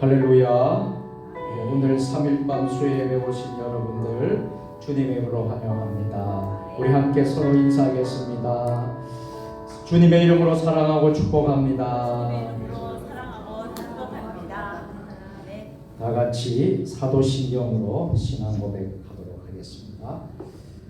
할렐루야. 오늘 3일밤 수요 예배 오신 여러분들 주님의 이름으로 환영합니다. 우리 함께 서로 인사하겠습니다. 주님의 이름으로 사랑하고 축복합니다. 다 같이 사도신경으로 신앙 고백하도록 하겠습니다.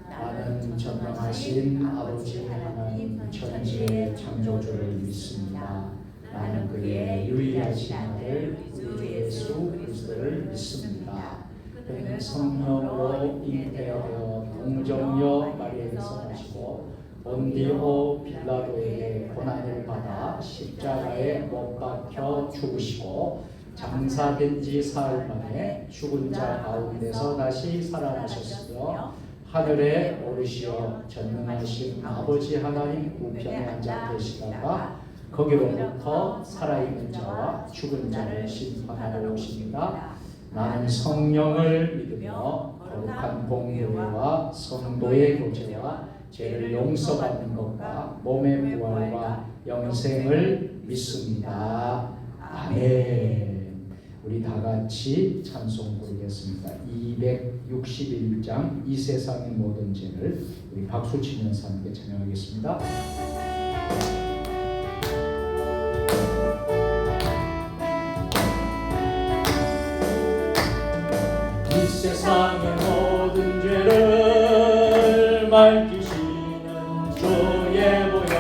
나는 전능하신 아버지 하나님 천지의 창조주를 믿습니다. 나는 그의 유일하신 아들 우리 예수 그리스도를 믿습니다. 그는 성령으로 잉태되어 동정녀 마리아에게서 나시고 본디오 빌라도에게 고난을 받아 십자가에 못 박혀 죽으시고 장사된 지 사흘 만에 죽은 자 가운데서 다시 살아나셨으며 하늘에 오르시어 전능하신 아버지 하나님 우편에 앉아 계시다가 거기로부터 살아있는 자와 죽은 자를 심판하러 오십니다. 나는 성령을 믿으며 거룩한 공의와 성도의 교제와 죄를 용서받는 것과 몸의 부활과 영생을 믿습니다. 아멘. 우리 다 같이 찬송 부르겠습니다. 261장 이 세상의 모든 죄를 우리 박수 치면서 함께 찬양하겠습니다. 이 세상의 모든 죄를 맑히시는 주의 보혈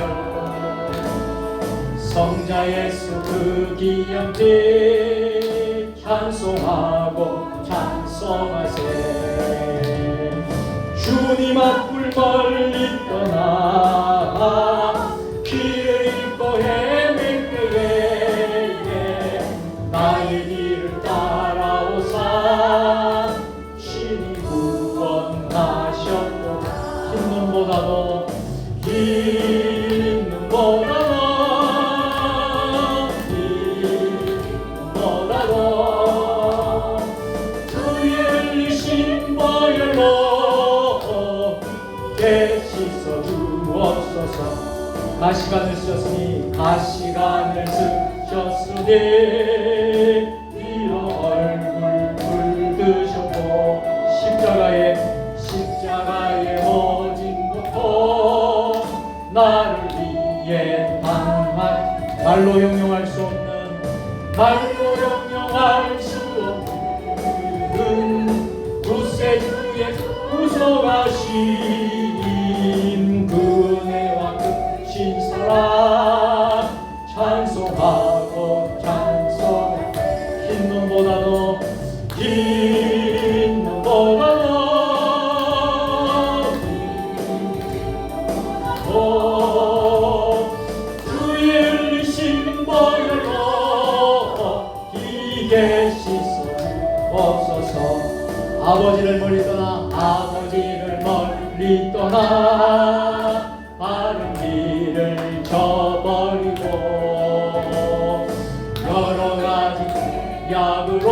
성자 예수 그 귀한 피 찬송하고 찬송하세. 주님 앞을 멀리 떠나 길을 잃고 헤맬 때에 나의 길을 따라오사 신이 구원하셨고 흰 눈보다도 주의 흘리신 보혈로 씻어 주옵소서. 가시관을 쓰셨으니 가시관을 쓰셨으니 위로 얼굴 붉으셨고 십자가에 모진 것도 나를 위해 당한 말로 형용할 수 없는 구세주의 구속하신 그네와 크신 사랑 찬송하고 찬송해. 흰 눈보다도 주의 흘리신 보혈로 기게 씻어 주옵소서. 아버지를 멀리 떠나 바른 길을 저버리고 여러 가지 약으로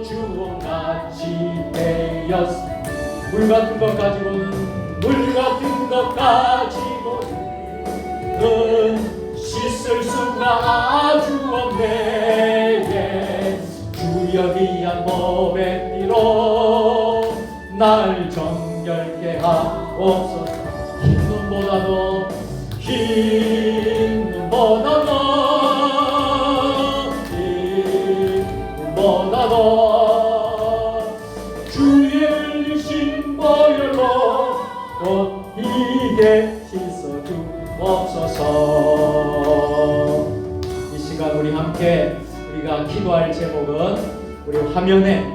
주홍같이 되었으니 물 같은 것 가지고는 씻을 수가 아주 없네. 주여 귀한 몸의 피로 날 정결케 하옵소서. 흰 눈보다도 주의 흘리신 보혈로 곧 이게 씻어 주옵소서. 이 시간 우리 함께 우리가 기도할 제목은 우리 화면에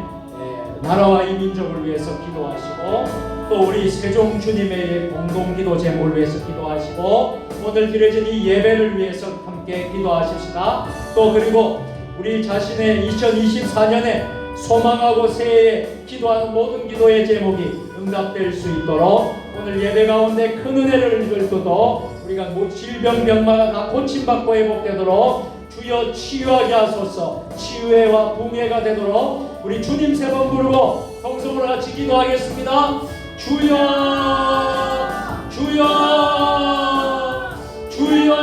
나라와 이 민족을 위해서 기도하시고 또 우리 세종 주님의 공동기도 제목을 위해서 기도하시고 오늘 드려진 이 예배를 위해서 함께 기도하십시다. 또 그리고 우리 자신의 2024년에 소망하고 새해에 기도하는 모든 기도의 제목이 응답될 수 있도록 오늘 예배 가운데 큰 은혜를 얻도록 우리가 질병 병마가 다 고침받고 회복되도록 주여 치유하게 하소서. 치유회와 붕회가 되도록 우리 주님 세 번 부르고 동성으로 같이 기도하겠습니다. 주여 주여 주여.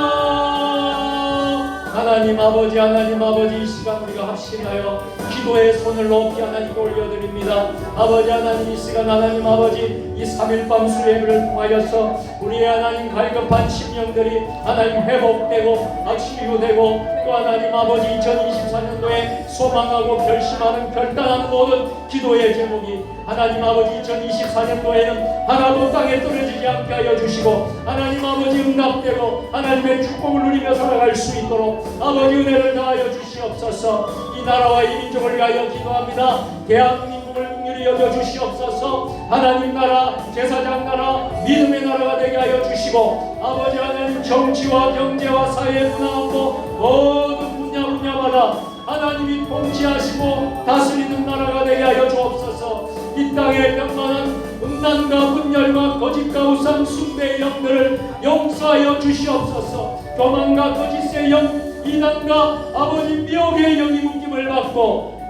하나님 아버지 이 시간 우리가 합심하여 기도의 손을 높이 하나님께 올려드립니다. 아버지 하나님 이 시간 하나님 아버지 이 3일밤 수예배를 통하여서 우리의 하나님 갈급한 심령들이 하나님 회복되고 치유되고 또 하나님 아버지 2024년도에 소망하고 결심하는 결단하는 모든 기도의 제목이 하나님 아버지 2024년도에는 하나도 땅에 떨어지지 않게 하여 주시고 하나님 아버지 응답되고 하나님의 축복을 누리며 살아갈 수 있도록 아버지 은혜를 다하여 주시옵소서. 이 나라와 이 민족을 위하여 기도합니다. 대한민국을 긍휼히 여겨 주시옵소서. 하나님 나라 제사장 나라 믿음의 나라가 되게 하여 주시고 아버지 하나님 정치와 경제와 사회 문화안보 모든 분야마다 하나님이 통치하시고 다스리는 나라가 되게 하여 주옵소서. 이 땅에 병만한 음란과 분열과 거짓과 우상 숭배의 영들을 용서하여 주시옵소서. 교만과 거짓의 영 이단과 아버지 미혹의 영이 묶임을 받고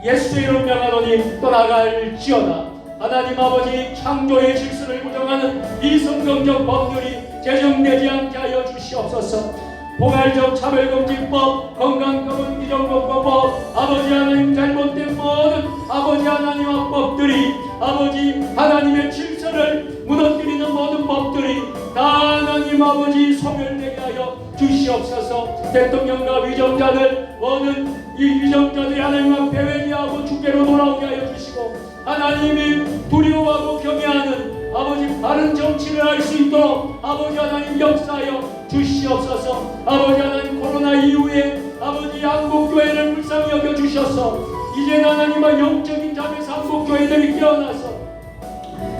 예수의 이름 명하노니 떠나갈지어다. 하나님 아버지 창조의 질서를 부정하는 비성경적 법률이 제정되지 않게 하여 주시옵소서. 포괄적 차별금지법, 건강검은 비정법법, 아버지 하나님 잘못된 모든 아버지 하나님 합법들이 아버지 하나님의 질서를 무너뜨리는 모든 법들이 다 하나님 아버지 소멸되게 하여 주시옵소서. 대통령과 위정자들 모든 이 위정자들이 하나님 앞에 회개하고 주께로 돌아오게 하여 주시고 하나님이 두려워하고 경외하는 아버지 바른 정치를 할 수 있도록 아버지 하나님 역사하여 주시옵소서. 아버지 하나님 코로나 이후에 아버지 한국교회를 불쌍히 여겨 주셔서 이제 하나님의 영적인 자매 한국교회들이 깨어나서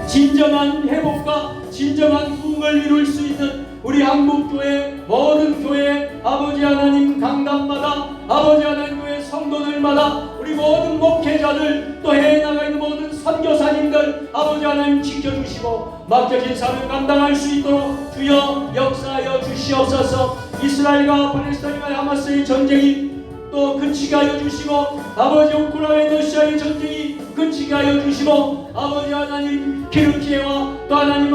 진정한 회복과 진정한 부흥을 이룰 수 있는 우리 한국교회 모든 교회 아버지 하나님 강단마다 아버지 하나님 교회 성도들마다 우리 모든 목회자들 또 해외 나가 있는 모든 선교사님들 아버지 하나님 지켜주시고 맡겨진 사명을 감당할 수 있도록 주여 역사하여 주시옵소서. 이스라엘과 팔레스타인과 하마스의 전쟁이 또 그치게 하여 주시고 아버지 우크라이나 러시아의 전쟁이 그치게 하여 주시고 아버지 하나님 키르키예와 또 하나님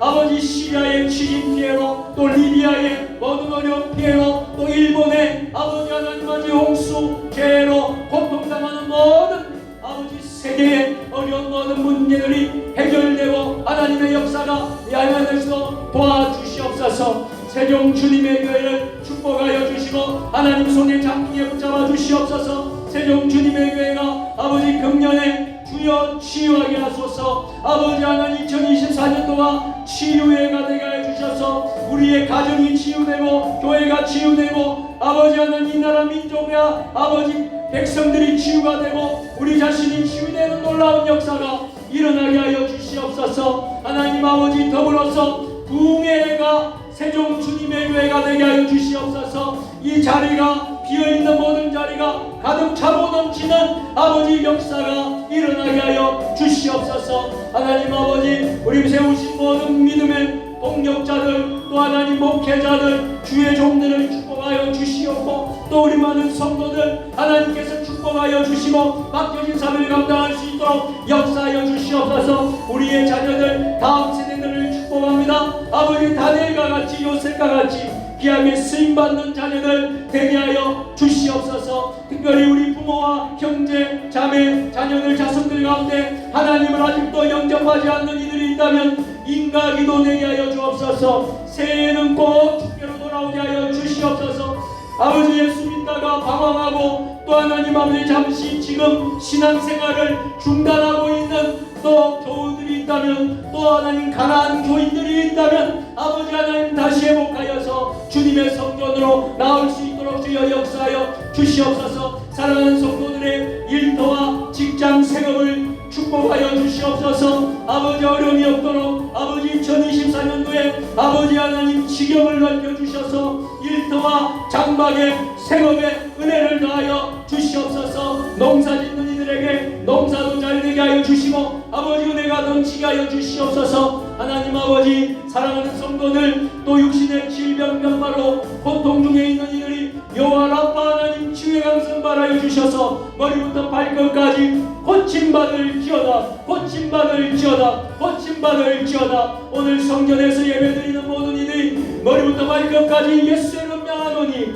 아버지 시리아의 지진 피해로 또 리비아의 모든 어려운 피해로 또 일본의 아버지 하나님 아버지 홍수 재해로 고통당하는 모든 아버지 세계의 어려운 모든 문제들이 해결되고 하나님의 역사가 야외에서 도와주시옵소서. 세종 주님의 교회를 축복하여 주시고 하나님 손에 장기에 붙잡아 주시옵소서. 세종 주님의 교회가 아버지 금년에 주여 치유하게 하소서. 아버지 하나님 2024년도가 치유회가 되게 해주셔서 우리의 가정이 치유되고 교회가 치유되고 아버지 하나님 이 나라 민족과 아버지 백성들이 치유가 되고 우리 자신이 치유되는 놀라운 역사가 일어나게 하여 주시옵소서. 하나님 아버지 더불어서 부흥의 해가 세종 주님의 교회가 되게 하여 주시옵소서. 이 자리가 비어있는 모든 자리가 가득 차고 넘치는 아버지 역사가 일어나게 하여 주시옵소서. 하나님 아버지 우리 세우신 모든 믿음의 동력자들 또 하나님 목회자들 주의 종들을 축복하여 주시옵고 또 우리 많은 성도들 하나님께서 축복하여 주시고 맡겨진 사명을 감당할 수 있도록 역사하여 주시옵소서. 우리의 자녀들 다음 세대들을 축복합니다. 아버지 다니엘과 같이 요셉과 같이 귀하게 쓰임받는 자녀들 되게 하여 주시옵소서. 특별히 우리 부모와 형제, 자매, 자녀들, 자손들 가운데 하나님을 아직도 영접하지 않는 이들이 있다면 인가기도 되게 하여 주옵소서. 새해에는 꼭 주께로 돌아오게 하여 주시옵소서. 아버지 예수 믿다가 방황하고 또 하나님 아버지 잠시 지금 신앙생활을 중단하고 있는 또 교우들이 있다면 또 하나님 가난한 교인들이 있다면 아버지 하나님 다시 회복하여서 주님의 성전으로 나올 수 있도록 주여 역사하여 주시옵소서. 사랑하는 성도들의 일터와 직장 생업을 축복하여 주시옵소서. 아버지 어려움이 없도록 아버지 2024년도에 아버지 하나님 지경을 넓혀주셔서 일터와 장막의 생업에 은혜를 더하여 주시옵소서. 농사짓는 이들에게 농사도 잘되게 하여 주시고 아버지 은혜가 넘치게 하여 주시옵소서. 하나님 아버지 사랑하는 성도들 또 육신의 질병 병마로 고통 중에 있는 이들이 여호와 라파 하나님 치유의 강성 바라여 주셔서 머리부터 발끝까지 고침받을지어다 고침받을지어다 고침받을지어다. 오늘 성전에서 예배드리는 모든 이들이 머리부터 발끝까지 예수의 이름 명하노니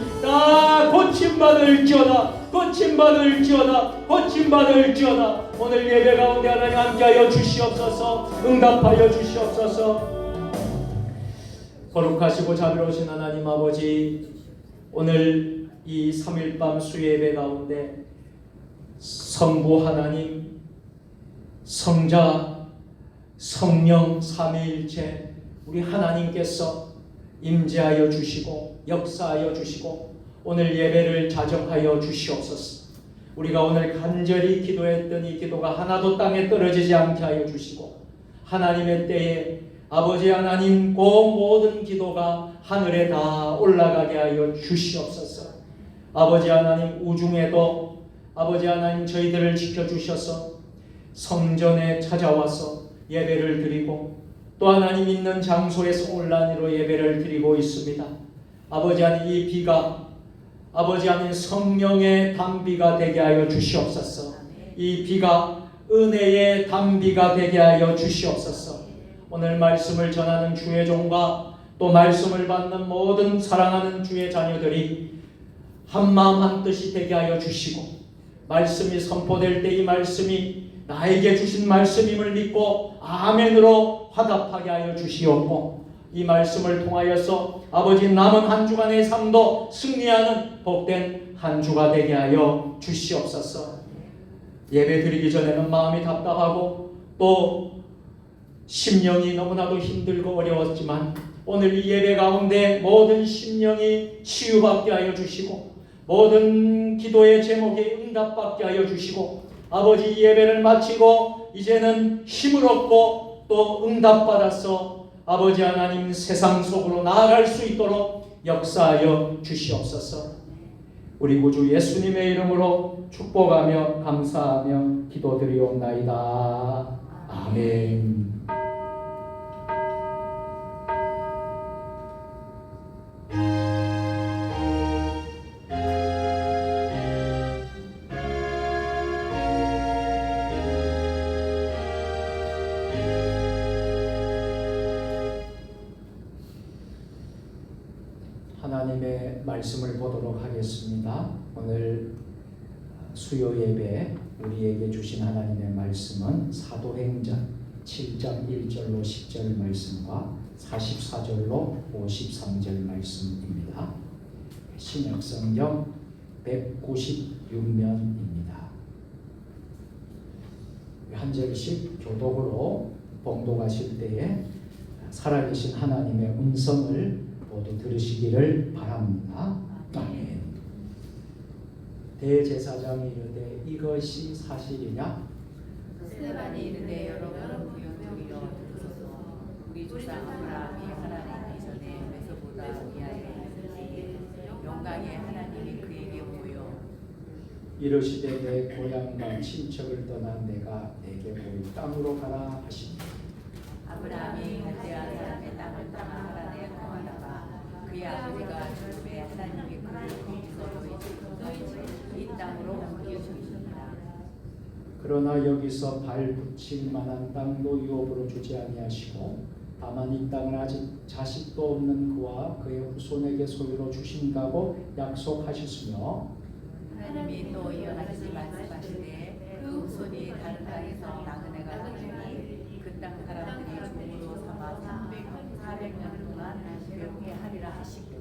고침받을지어다. 고침받을지어다. 고침받을지어다. 오늘 예배 가운데 하나님 함께하여 주시옵소서. 응답하여 주시옵소서. 거룩하시고 자비로우신 하나님 아버지, 오늘 이 3일밤 수예배 가운데 성부 하나님, 성자, 성령 삼위일체 우리 하나님께서 임재하여 주시고 역사하여 주시고 오늘 예배를 자정하여 주시옵소서. 우리가 오늘 간절히 기도했던 이 기도가 하나도 땅에 떨어지지 않게 하여 주시고 하나님의 때에 아버지 하나님 그 모든 기도가 하늘에 다 올라가게 하여 주시옵소서. 아버지 하나님 우중에도 아버지 하나님 저희들을 지켜주셔서 성전에 찾아와서 예배를 드리고 또 하나님 있는 장소에서 온라인으로 예배를 드리고 있습니다. 아버지 하나님 이 비가 아버지 하나님 성령의 단비가 되게 하여 주시옵소서. 이 비가 은혜의 단비가 되게 하여 주시옵소서. 오늘 말씀을 전하는 주의 종과 또 말씀을 받는 모든 사랑하는 주의 자녀들이 한마음 한뜻이 되게 하여 주시고 말씀이 선포될 때 이 말씀이 나에게 주신 말씀임을 믿고 아멘으로 화답하게 하여 주시옵고 이 말씀을 통하여서 아버지 남은 한 주간의 삶도 승리하는 복된 한 주가 되게 하여 주시옵소서. 예배 드리기 전에는 마음이 답답하고 또 심령이 너무나도 힘들고 어려웠지만 오늘 이 예배 가운데 모든 심령이 치유받게 하여 주시고 모든 기도의 제목에 응답받게 하여 주시고 아버지 이 예배를 마치고 이제는 힘을 얻고 또 응답받아서 아버지 하나님 세상 속으로 나아갈 수 있도록 역사하여 주시옵소서. 우리 구주 예수님의 이름으로 축복하며 감사하며 기도드리옵나이다. 아멘. 하나님의 말씀을 보도록 하겠습니다. 오늘 수요 예배 우리에게 주신 하나님의 말씀은 사도행전 7장 1절로 10절 말씀과 44절로 53절 말씀입니다. 신약성경 196면입니다. 한 절씩 교독으로 봉독하실 때에 살아계신 하나님의 음성을 모두 들으시기를 바랍니다. 아멘. 대제사장이 이르되 이것이 사실이냐? 스데반이 이르되 여러분 부용적이여 들으소서. 우리 조상 아브라함이 하나님 이전에 메소포타미아에 있으시기에 영광의 하나님이 그에게 보여 이르시되 내 고향과 친척을 떠난 내가 내게 보일 땅으로 가라 하시니 아브라함이 갈대아 사람의 땅을 떠나 하란에 거하다가 그의 아버지가 죽음에 하나님이 그를 거기서 이 땅으로 옮겨주시니라. 그러나 여기서 발 붙일 만한 땅도 유업으로 주지 아니하시고 다만 이 땅을 아직 자식도 없는 그와 그의 후손에게 소유로 주신다고 약속하셨으며 하나님이 또 이어다시 말씀하시되 그 후손이 다른 땅에서 나그네가 되니 그 땅 사람들이 종으로 삼아 400년 동안 명예하리라 하시고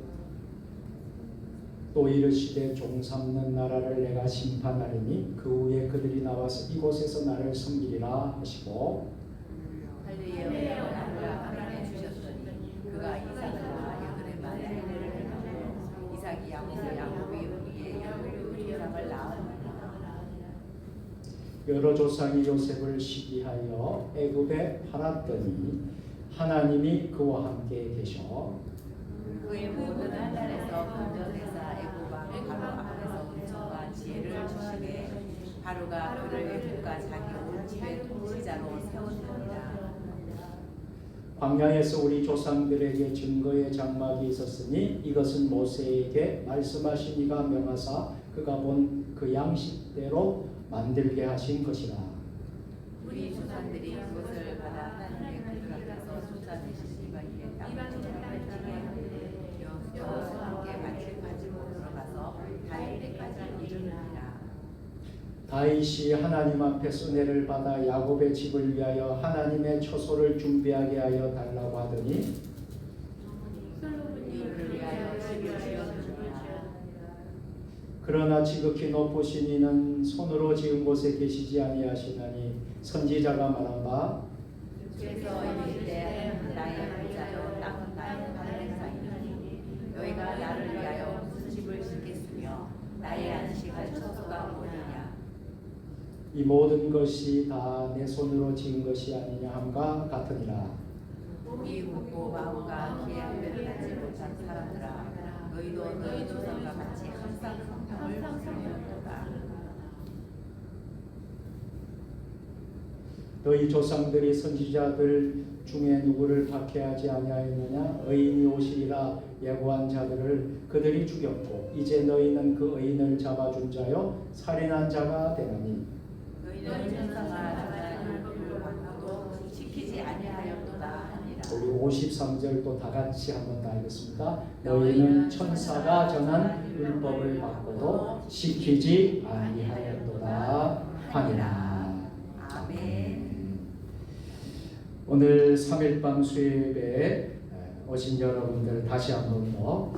또 이르시되 종 삼는 나라를 내가 심판하리니 그 후에 그들이 나와서 이곳에서 나를 섬기리라 하시고 할례의 아브라함에게 주셨더니 그가 이삭을 낳아 여덟의 만세를 행하고 이삭이 야곱의 의에 여덟 조상을 낳았느니라. 여러 조상이 요셉을 시기하여 애굽에 팔았더니 하나님이 그와 함께 계셔 그의 모든 한날에서 건져내사 애굽 왕 바로 앞에서 은총과 지혜를 주시되 바로가 그를 애굽과 자기 온 집의 통치자로 세웠느니라. 광야에서 우리 조상들에게 증거의 장막이 있었으니 이것은 모세에게 말씀하신 이가 명하사 그가 본 그 양식대로 만들게 하신 것이라. 우리 조상들이 그것을 받아 하나님의 그들 앞에서 쫓아내신 이가 이에 땅을 지게 여호수아와 함께 같이 가지고 들어가서 다윗이 하나님 앞에서 은혜를 받아 야곱의 집을 위하여 하나님의 처소를 준비하게 하여 달라고 하더니 이를 위하여 집을 지어주니라. 그러나 지극히 높으신 이는 손으로 지은 곳에 계시지 아니하시나니 선지자가 말한 바 그래서 이르되 나의 보좌여 땅은 나의 발레사이니 너희가 나를 위하여 무슨 집을 짓겠으며 나의 안식할 처소가 뭐냐. 이 모든 것이 다 내 손으로 지은 것이 아니냐 함과 같으니라. 이 굽고 마음과 기회를 하지 못한 사람들아 너희도 너희 조상과 같이 항상 성경을 부수려도다. 너희 조상들이 선지자들 중에 누구를 박해하지 아니하였느냐? 의인이 오시리라 예고한 자들을 그들이 죽였고 이제 너희는 그 의인을 잡아준 자요 살인한 자가 되나니 너희는 천사가 하나님을 받고도 지키지 아니하였도다 하니라. 우리 53절 또 다 같이 한번 다 읽겠습니다. 너희는 천사가 전한 율법을 받고도 지키지 아니하였도다 하니라. 아멘. 오늘 3일밤 수요일에 오신 여러분들 다시 한번 더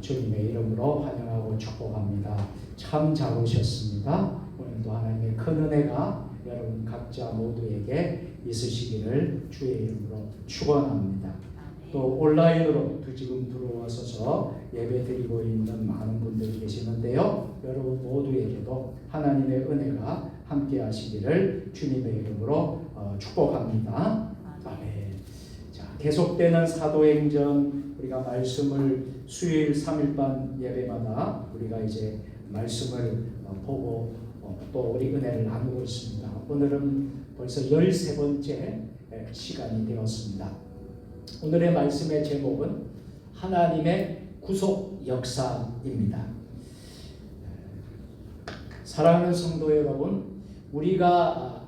주님의 이름으로 환영하고 축복합니다. 참 잘 오셨습니다. 오늘도 하나님의 큰 은혜가 여러분 각자 모두에게 있으시기를 주의 이름으로 축원합니다. 또 온라인으로 지금 들어와서 예배드리고 있는 많은 분들이 계시는데요. 여러분 모두에게도 하나님의 은혜가 함께 하시기를 주님의 이름으로 축복합니다. 아멘. 자, 계속되는 사도행전 우리가 말씀을 수요일 3일반 예배마다 우리가 이제 말씀을 보고 또 우리 은혜를 나누고 있습니다. 오늘은 벌써 13번째 시간이 되었습니다. 오늘의 말씀의 제목은 하나님의 구속 역사입니다. 사랑하는 성도 여러분, 우리가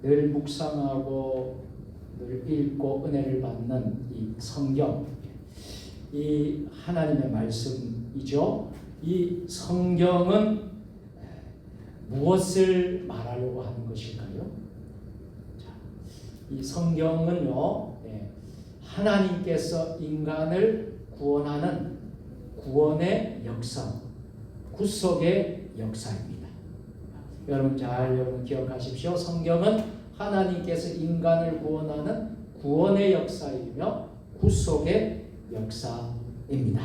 늘 묵상하고 늘 읽고 은혜를 받는 이 성경, 이 하나님의 말씀이죠. 이 성경은 무엇을 말하려고 하는 것일까요? 자, 이 성경은요, 하나님께서 인간을 구원하는 구원의 역사, 구속의 역사입니다. 여러분 여러분 기억하십시오. 성경은 하나님께서 인간을 구원하는 구원의 역사이며 구속의 역사입니다.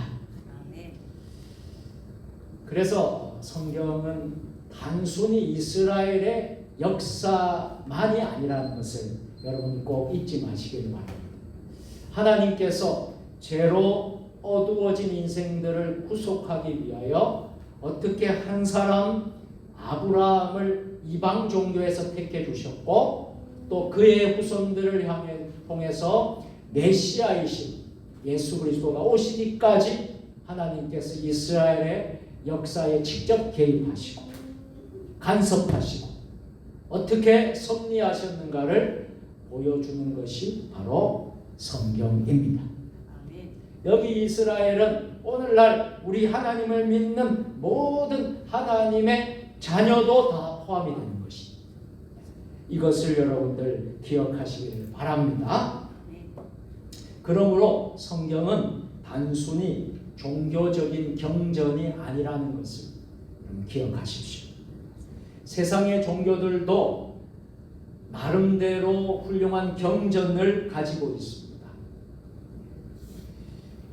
그래서 성경은 단순히 이스라엘의 역사만이 아니라는 것을 여러분 꼭 잊지 마시길 바랍니다. 하나님께서 죄로 어두워진 인생들을 구속하기 위하여 어떻게 한 사람 아브라함을 이방 종교에서 택해 주셨고 또 그의 후손들을 통해서 메시아이신 예수 그리스도가 오시기까지 하나님께서 이스라엘의 역사에 직접 개입하시고 간섭하시고 어떻게 섭리하셨는가를 보여주는 것이 바로 성경입니다. 여기 이스라엘은 오늘날 우리 하나님을 믿는 모든 하나님의 자녀도 다 포함이 되는 것이 이것을 여러분들 기억하시길 바랍니다. 그러므로 성경은 단순히 종교적인 경전이 아니라는 것을 기억하십시오. 세상의 종교들도 나름대로 훌륭한 경전을 가지고 있습니다.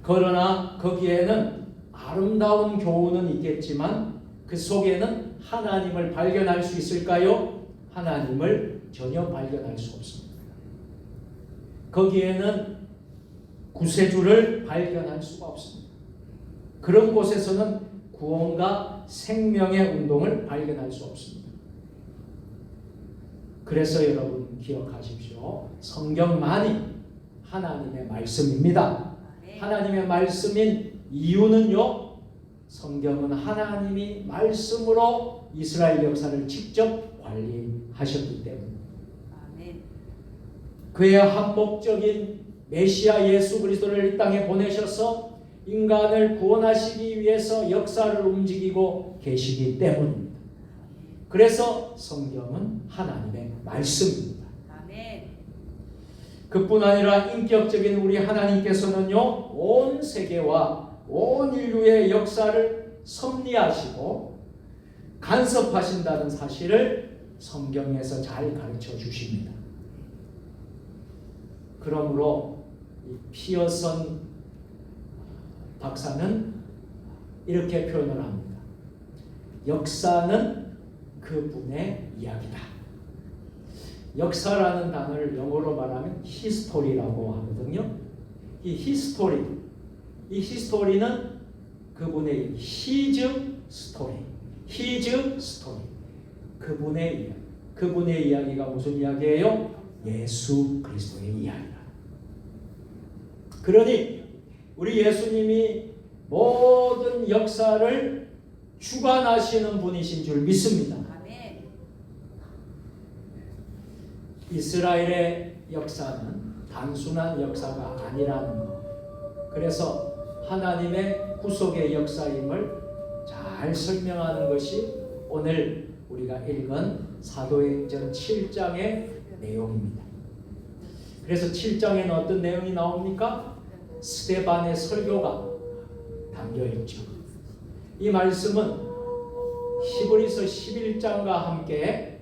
그러나 거기에는 아름다운 교훈은 있겠지만 그 속에는 하나님을 발견할 수 있을까요? 하나님을 전혀 발견할 수 없습니다. 거기에는 구세주를 발견할 수가 없습니다. 그런 곳에서는 구원과 생명의 운동을 발견할 수 없습니다. 그래서 여러분 기억하십시오. 성경만이 하나님의 말씀입니다. 하나님의 말씀인 이유는요, 성경은 하나님이 말씀으로 이스라엘 역사를 직접 관리하셨기 때문입니다. 그의 한목적인 메시아 예수 그리스도를 이 땅에 보내셔서 인간을 구원하시기 위해서 역사를 움직이고 계시기 때문입니다. 그래서 성경은 하나님의 말씀입니다. 아멘. 그뿐 아니라 인격적인 우리 하나님께서는요, 온 세계와 온 인류의 역사를 섭리하시고 간섭하신다는 사실을 성경에서 잘 가르쳐 주십니다. 그러므로 이 피어슨 박사는 이렇게 표현을 합니다. 역사는 그분의 이야기다. 역사라는 단어를 영어로 말하면 히스토리라고 하거든요. 이 히스토리는 그분의 his story, 그분의 이야기. 그분의 이야기가 무슨 이야기예요? 예수 그리스도의 이야기다. 그러니 우리 예수님이 모든 역사를 주관하시는 분이신 줄 믿습니다. 아멘. 이스라엘의 역사는 단순한 역사가 아니라는 것. 그래서 하나님의 구속의 역사임을 잘 설명하는 것이 오늘 우리가 읽은 사도행전 7장의 내용입니다. 그래서 7장에는 어떤 내용이 나옵니까? 스데반의 설교가 담겨 있죠. 이 말씀은 히브리서 11장과 함께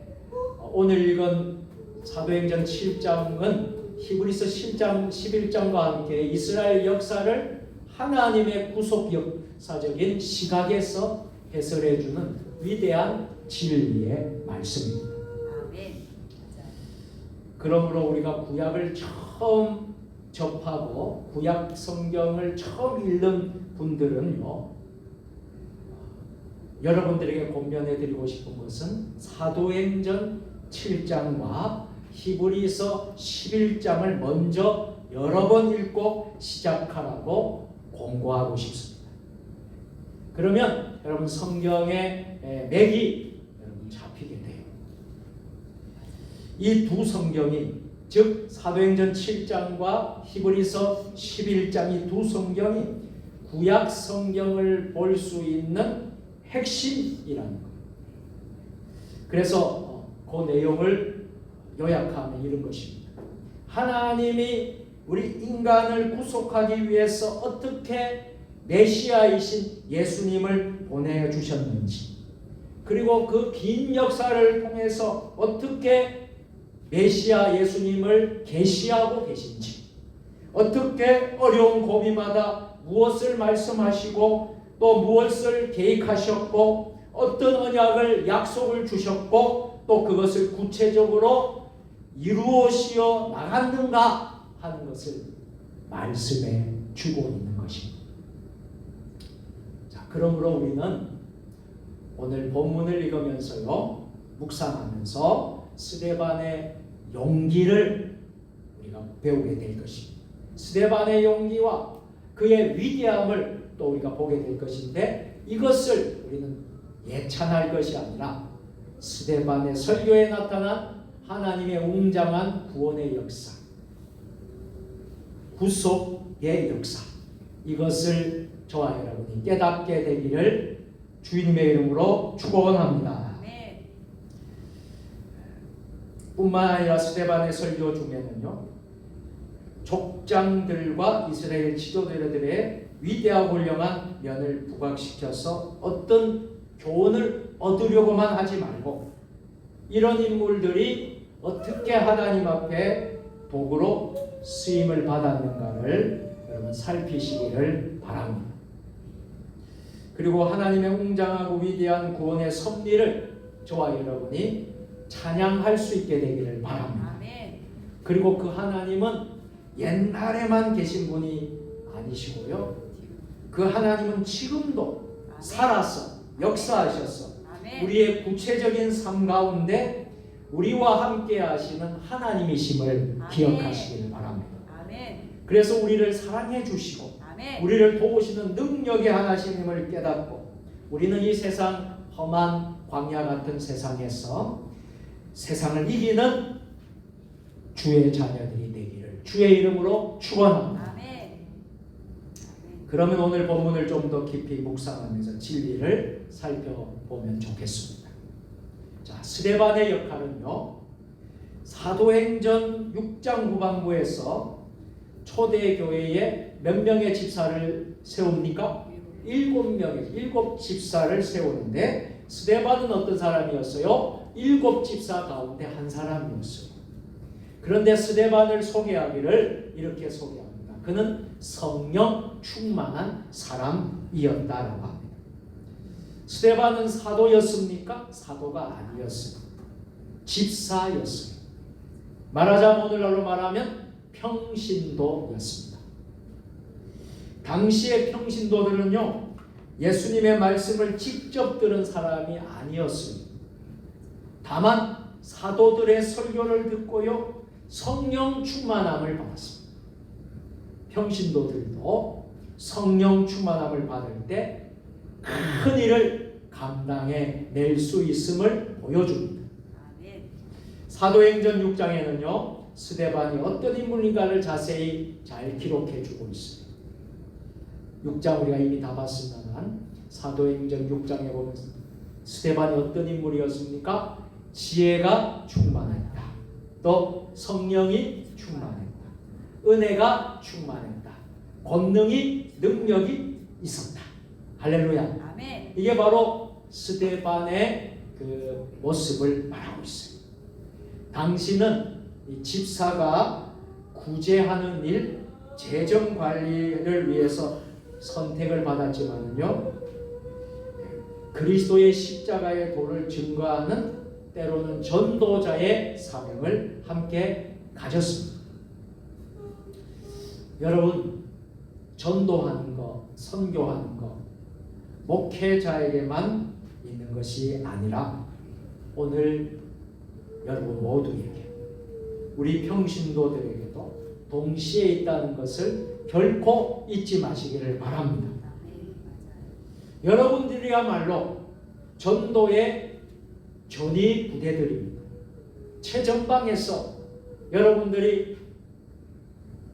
오늘 읽은 사도행전 7장은 히브리서 7장 11장과 함께 이스라엘 역사를 하나님의 구속 역사적인 시각에서 해설해 주는 위대한 진리의 말씀입니다. 아멘. 그러므로 우리가 구약을 처음 접하고 구약 성경을 처음 읽는 분들은요, 여러분들에게 권면해 드리고 싶은 것은 사도행전 7장과 히브리서 11장을 먼저 여러 번 읽고 시작하라고 권고하고 싶습니다. 그러면 여러분 성경의 맥이 여러분 잡히게 돼요. 이 두 성경이, 즉 사도행전 7장과 히브리서 11장 이 두 성경이 구약 성경을 볼 수 있는 핵심이라는 거예요. 그래서 그 내용을 요약하면 이런 것입니다. 하나님이 우리 인간을 구속하기 위해서 어떻게 메시아이신 예수님을 보내주셨는지, 그리고 그 긴 역사를 통해서 어떻게 메시아 예수님을 계시하고 계신지, 어떻게 어려운 고비마다 무엇을 말씀하시고 또 무엇을 계획하셨고 어떤 언약을 약속을 주셨고 또 그것을 구체적으로 이루어시어 나갔는가 하는 것을 말씀해 주고 있는 것입니다. 자, 그러므로 우리는 오늘 본문을 읽으면서요, 묵상하면서 스데반의 용기를 우리가 배우게 될 것입니다. 스데반의 용기와 그의 위대함을 또 우리가 보게 될 것인데, 이것을 우리는 예찬할 것이 아니라 스데반의 설교에 나타난 하나님의 웅장한 구원의 역사, 구속의 역사, 이것을 저와 여러분이 깨닫게 되기를 주님의 이름으로 축원합니다. 뿐만 아니라 스데반의 설교 중에는요, 족장들과 이스라엘 지도자들의 위대하고 훌륭한 면을 부각시켜서 어떤 교훈을 얻으려고만 하지 말고 이런 인물들이 어떻게 하나님 앞에 도구로 쓰임을 받았는가를 여러분 살피시기를 바랍니다. 그리고 하나님의 웅장하고 위대한 구원의 섭리를 저와 여러분이 찬양할 수 있게 되기를 바랍니다. 아멘. 그리고 그 하나님은 옛날에만 계신 분이 아니시고요, 그 하나님은 지금도 살아서 역사하셔서 우리의 구체적인 삶 가운데 우리와 함께 하시는 하나님이심을 기억하시길 바랍니다. 그래서 우리를 사랑해 주시고 우리를 도우시는 능력의 하나님을 깨닫고 우리는 이 세상 험한 광야 같은 세상에서 세상을 이기는 주의 자녀들이 되기를 주의 이름으로 축원합니다. 그러면 오늘 본문을 좀 더 깊이 묵상하면서 진리를 살펴보면 좋겠습니다. 자, 스데반의 역할은요, 사도행전 6장 후반부에서 초대교회에 몇 명의 집사를 세웁니까? 7명의 7집사를 세우는데 스데반은 어떤 사람이었어요? 7집사 가운데 한 사람이었어요. 그런데 스데반을 소개하기를 이렇게 소개합니다. 그는 성령 충만한 사람이었다라고 합니다. 스데반은 사도였습니까? 사도가 아니었습니다. 집사였어요. 말하자면 오늘날로 말하면 평신도였습니다. 당시의 평신도들은요, 예수님의 말씀을 직접 들은 사람이 아니었습니다. 다만 사도들의 설교를 듣고요, 성령 충만함을 받았습니다. 평신도들도 성령 충만함을 받을 때 큰 일을 감당해 낼 수 있음을 보여줍니다. 사도행전 6장에는요, 스데반이 어떤 인물인가를 자세히 잘 기록해 주고 있어요. 6장 우리가 이미 다 봤습니다만 사도행전 6장에 보면 스데반이 어떤 인물이었습니까? 지혜가 충만했다. 또 성령이 충만했다. 은혜가 충만했다. 권능이 능력이 있었다. 할렐루야. 아멘. 이게 바로 스데반의 그 모습을 말하고 있어요. 당시는 이 집사가 구제하는 일, 재정 관리를 위해서 선택을 받았지만요, 그리스도의 십자가의 도를 증거하는 때로는 전도자의 사명을 함께 가졌습니다. 여러분, 전도하는 것, 선교하는 것, 목회자에게만 있는 것이 아니라 오늘 여러분 모두에게, 우리 평신도들에게도 동시에 있다는 것을 결코 잊지 마시기를 바랍니다. 여러분들이야말로 전도의 전위 부대들입니다. 최전방에서 여러분들이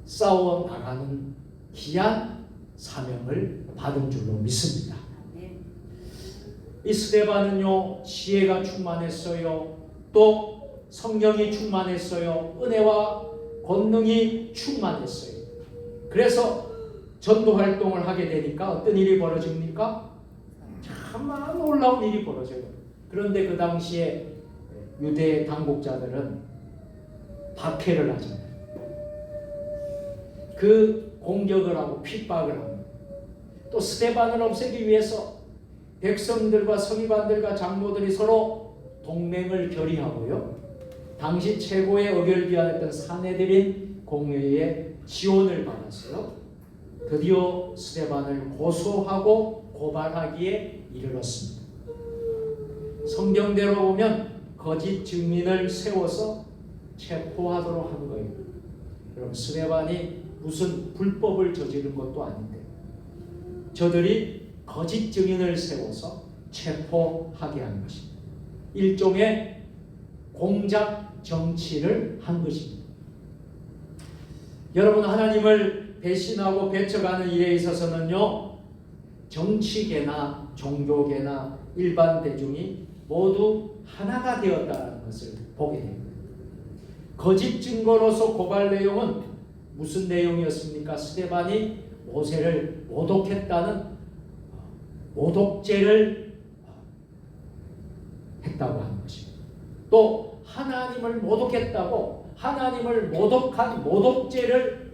싸워 나가는 귀한 사명을 받은 줄로 믿습니다. 이 스데반은요, 지혜가 충만했어요. 또 성령이 충만했어요. 은혜와 권능이 충만했어요. 그래서 전도 활동을 하게 되니까 어떤 일이 벌어집니까? 참 놀라운 일이 벌어져요. 그런데 그 당시에 유대 당국자들은 박해를 하잖아요. 그 공격을 하고 핍박을 합니다. 또 스데반을 없애기 위해서 백성들과 서기관들과 장로들이 서로 동맹을 결의하고요, 당시 최고의 의결기관이었던 사내들인 공회의 지원을 받았어요. 드디어 스데반을 고소하고 고발하기에 이르렀습니다. 성경대로 보면 거짓 증인을 세워서 체포하도록 한 거예요. 여러분, 스데반이 무슨 불법을 저지른 것도 아닌데 저들이 거짓 증인을 세워서 체포하게 한 것입니다. 일종의 공작 정치를 한 것입니다. 여러분, 하나님을 배신하고 배척하는 일에 있어서는요, 정치계나 종교계나 일반 대중이 모두 하나가 되었다는 것을 보게 됩니다. 거짓 증거로서 고발 내용은 무슨 내용이었습니까? 스데반이 모세를 모독했다는 모독죄를 했다고 하는 것입니다. 또 하나님을 모독했다고 하나님을 모독한 모독죄를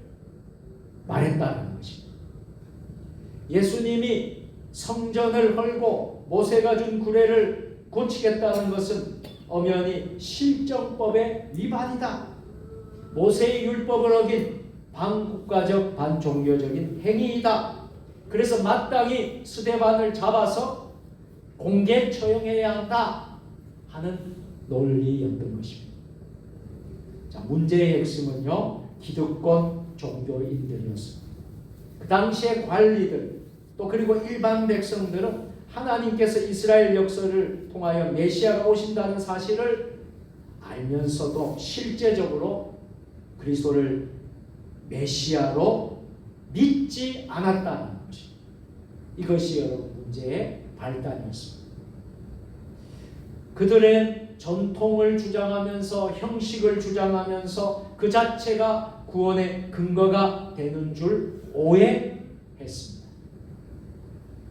말했다는 것입니다. 예수님이 성전을 헐고 모세가 준 규례를 고치겠다는 것은 엄연히 실정법의 위반이다. 모세의 율법을 어긴 반국가적 반종교적인 행위이다. 그래서 마땅히 스데반을 잡아서 공개 처형해야 한다 하는 논리였던 것입니다. 자, 문제의 핵심은요, 기득권 종교인들이었습니다. 그 당시의 관리들, 또 그리고 일반 백성들은 하나님께서 이스라엘 역사를 통하여 메시아가 오신다는 사실을 알면서도 실제적으로 그리스도를 메시아로 믿지 않았다는 것입니다. 이것이 여러분 문제의 발단이었습니다. 그들의 전통을 주장하면서 형식을 주장하면서 그 자체가 구원의 근거가 되는 줄 오해했습니다.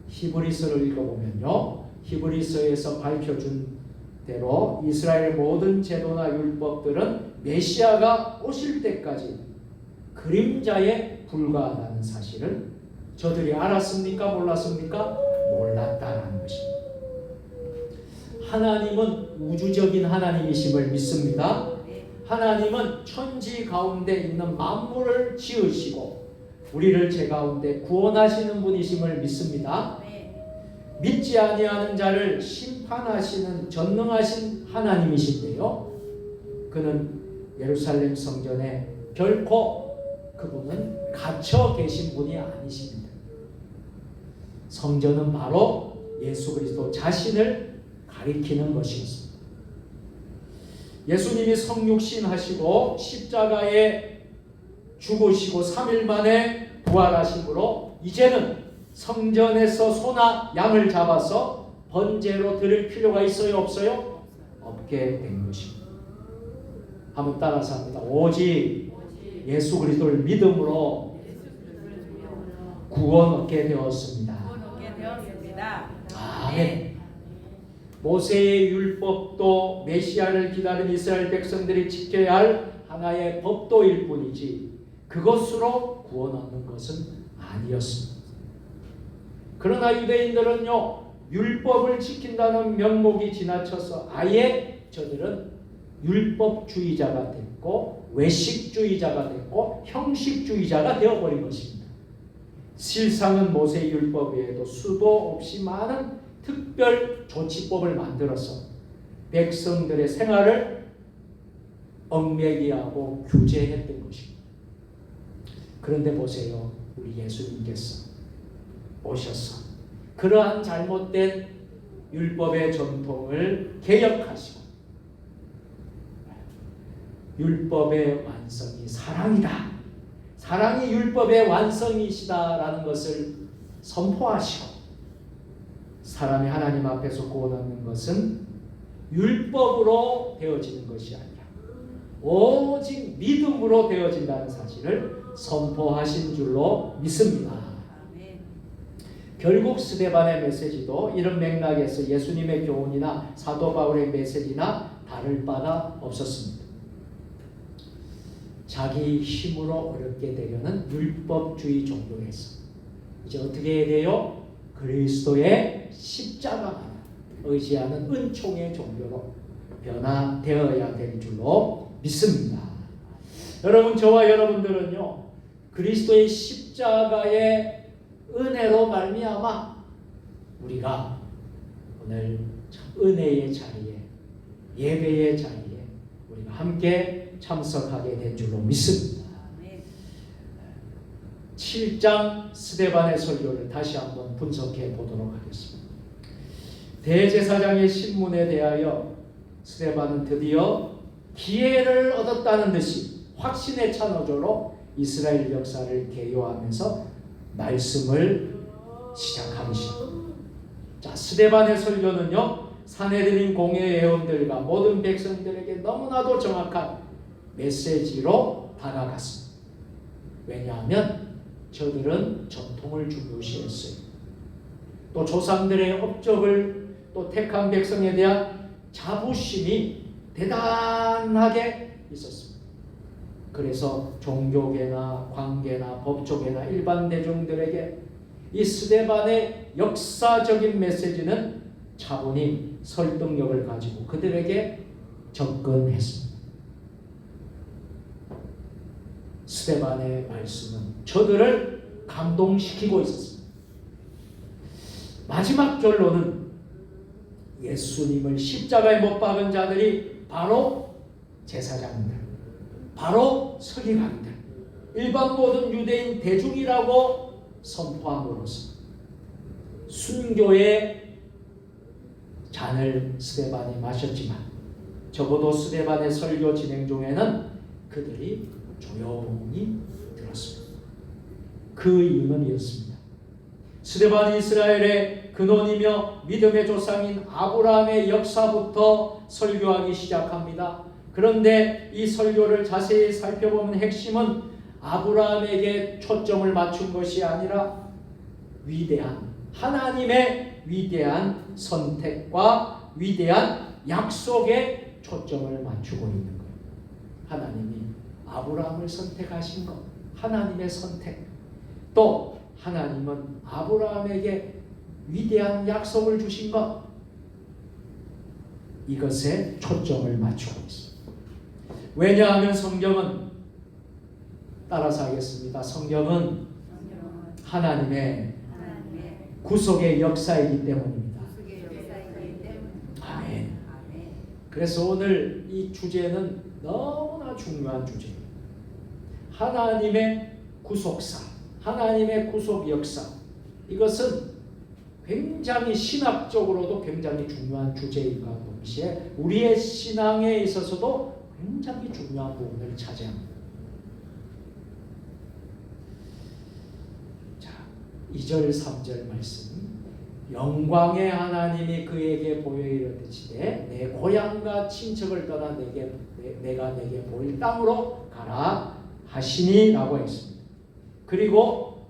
히브리서를 읽어보면요, 히브리서에서 밝혀준 대로 이스라엘 모든 제도나 율법들은 메시아가 오실 때까지 그림자에 불과하다는 사실을 저들이 알았습니까? 몰랐습니까? 몰랐다라는 것입니다. 하나님은 우주적인 하나님이심을 믿습니다. 하나님은 천지 가운데 있는 만물을 지으시고 우리를 제 가운데 구원하시는 분이심을 믿습니다. 믿지 아니하는 자를 심판하시는 전능하신 하나님이신데요, 그는 예루살렘 성전에 결코 그분은 갇혀 계신 분이 아니십니다. 성전은 바로 예수 그리스도 자신을 가리키는 것이었습니다. 예수님이 성육신 하시고 십자가에 죽으시고 3일 만에 부활하심으로 이제는 성전에서 소나 양을 잡아서 번제로 드릴 필요가 있어요? 없어요? 없게 된 것입니다. 한번 따라서 합니다. 오직 예수 그리스도를 믿음으로 구원 얻게 되었습니다. 아멘. 모세의 율법도 메시아를 기다리는 이스라엘 백성들이 지켜야 할 하나의 법도일 뿐이지 그것으로 구원 얻는 것은 아니었습니다. 그러나 유대인들은요, 율법을 지킨다는 명목이 지나쳐서 아예 저들은 율법주의자가 됐고 외식주의자가 됐고 형식주의자가 되어버린 것입니다. 실상은 모세의 율법 외에도 수도 없이 많은 특별 조치법을 만들어서 백성들의 생활을 얽매이하고 규제했던 것입니다. 그런데 보세요, 우리 예수님께서 오셔서 그러한 잘못된 율법의 전통을 개혁하시고 율법의 완성이 사랑이다, 사랑이 율법의 완성이시다라는 것을 선포하시고 사람이 하나님 앞에서 구원 얻는 것은 율법으로 되어지는 것이 아니라 오직 믿음으로 되어진다는 사실을 선포하신 줄로 믿습니다. 결국 스데반의 메시지도 이런 맥락에서 예수님의 교훈이나 사도 바울의 메시지나 다를 바가 없었습니다. 자기 힘으로 어렵게 되려는 율법주의 종교에서 이제 어떻게 해야 돼요? 그리스도의 십자가만 의지하는 은총의 종교로 변화되어야 될 줄로 믿습니다. 여러분, 저와 여러분들은요, 그리스도의 십자가의 은혜로 말미암아 우리가 오늘 은혜의 자리에, 예배의 자리에 우리가 함께 참석하게 된 줄로 믿습니다. 7장 스데반의 설교를 다시 한번 분석해 보도록 하겠습니다. 대제사장의 신문에 대하여 스데반은 드디어 기회를 얻었다는 듯이 확신에 찬 어조로 이스라엘 역사를 개요하면서 말씀을 시작하기 시작합니다. 자, 스데반의 설교는요, 산헤드린 공회 회원들과 모든 백성들에게 너무나도 정확한 메시지로 다가갔습니다. 왜냐하면 저들은 전통을 중요시했어요. 또 조상들의 업적을, 또 택한 백성에 대한 자부심이 대단하게 있었습니다. 그래서 종교계나 관계나 법조계나 일반 대중들에게 이 스데반의 역사적인 메시지는 차분히 설득력을 가지고 그들에게 접근했습니다. 스데반의 말씀은 저들을 감동시키고 있었습니다. 마지막 결론은 예수님을 십자가에 못 박은 자들이 바로 제사장들, 바로 서기관들, 일반 모든 유대인 대중이라고 선포함으로써 순교의 잔을 스데반이 마셨지만 적어도 스데반의 설교 진행 중에는 그들이 조용히 들었습니다. 그 이유는 이었습니다. 스데반이 이스라엘의 믿음의 근원이며 믿음의 조상인 아브라함의 역사부터 설교하기 시작합니다. 그런데 이 설교를 자세히 살펴보면 핵심은 아브라함에게 초점을 맞춘 것이 아니라 위대한 하나님의 위대한 선택과 위대한 약속에 초점을 맞추고 있는 거예요. 하나님이 아브라함을 선택하신 것, 하나님의 선택. 또 하나님은 아브라함에게 위대한 약속을 주신 것, 이것에 초점을 맞추고 있습니다. 왜냐하면 성경은, 따라서 하겠습니다. 성경은 하나님의 구속의 역사이기 때문입니다. 아멘. 그래서 오늘 이 주제는 너무나 중요한 주제입니다. 하나님의 구속사, 하나님의 구속 역사. 이것은 굉장히 신학적으로도 굉장히 중요한 주제인가 동시에 우리의 신앙에 있어서도 굉장히 중요한 부분을 차지합니다. 자, 2절 3절 말씀. 영광의 하나님이 그에게 보여 이르시되 내 고향과 친척을 떠나 내가 내게 보일 땅으로 가라 하시니라고 했습니다. 그리고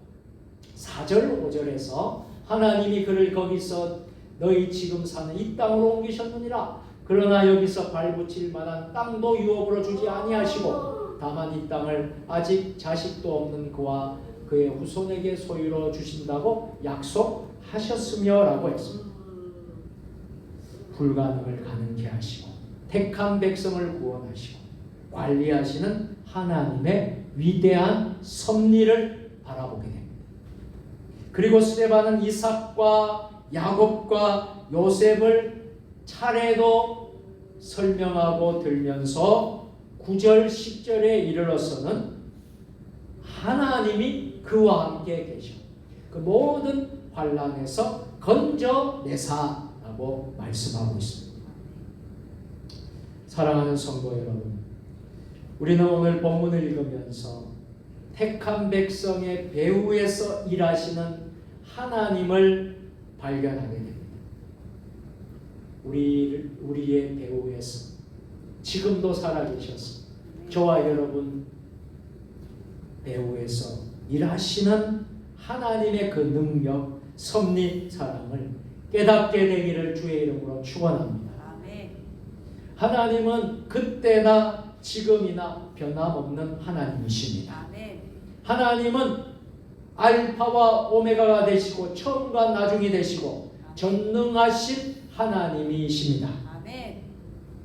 4절 5절에서 하나님이 그를 거기서 너희 지금 사는 이 땅으로 옮기셨느니라. 그러나 여기서 발붙일 만한 땅도 유업으로 주지 아니하시고 다만 이 땅을 아직 자식도 없는 그와 그의 후손에게 소유로 주신다고 약속하셨으며 라고 했습니다. 불가능을 가능케 하시고 택한 백성을 구원하시고 관리하시는 하나님의 위대한 섭리를 바라보게 됩니다. 그리고 스데반은 이삭과 야곱과 요셉을 차례로 설명하고 들면서 9절 10절에 이르러서는 하나님이 그와 함께 계셔 그 모든 환난에서 건져내사라고 말씀하고 있습니다. 사랑하는 성도 여러분, 우리는 오늘 본문을 읽으면서 택한 백성의 배후에서 일하시는 하나님을 발견하게 됩니다. 우리의 배후에서 지금도 살아계셔서 저와 여러분 배후에서 일하시는 하나님의 그 능력, 섭리, 사랑을 깨닫게 되기를 주의 이름으로 축원합니다. 하나님은 그때나 지금이나 변함없는 하나님이십니다. 하나님은 알파와 오메가가 되시고 처음과 나중이 되시고 전능하신 하나님이십니다.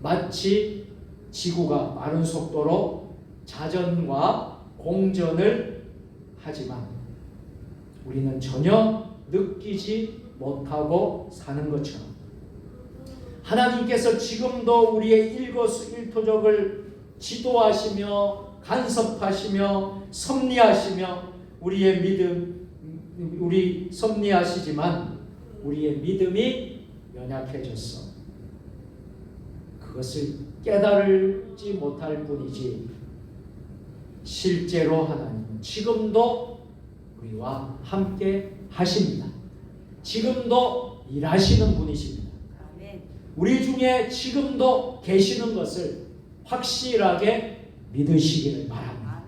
마치 지구가 빠른 속도로 자전과 공전을 하지만 우리는 전혀 느끼지 못하고 사는 것처럼 하나님께서 지금도 우리의 일거수일투족을 지도하시며 간섭하시며 섭리하시며 우리 섭리하시지만 우리의 믿음이 연약해졌어. 그것을 깨달지 못할 뿐이지 실제로 하나님은 지금도 우리와 함께 하십니다. 지금도 일하시는 분이십니다. 우리 중에 지금도 계시는 것을 확실하게 믿으시기를 바랍니다.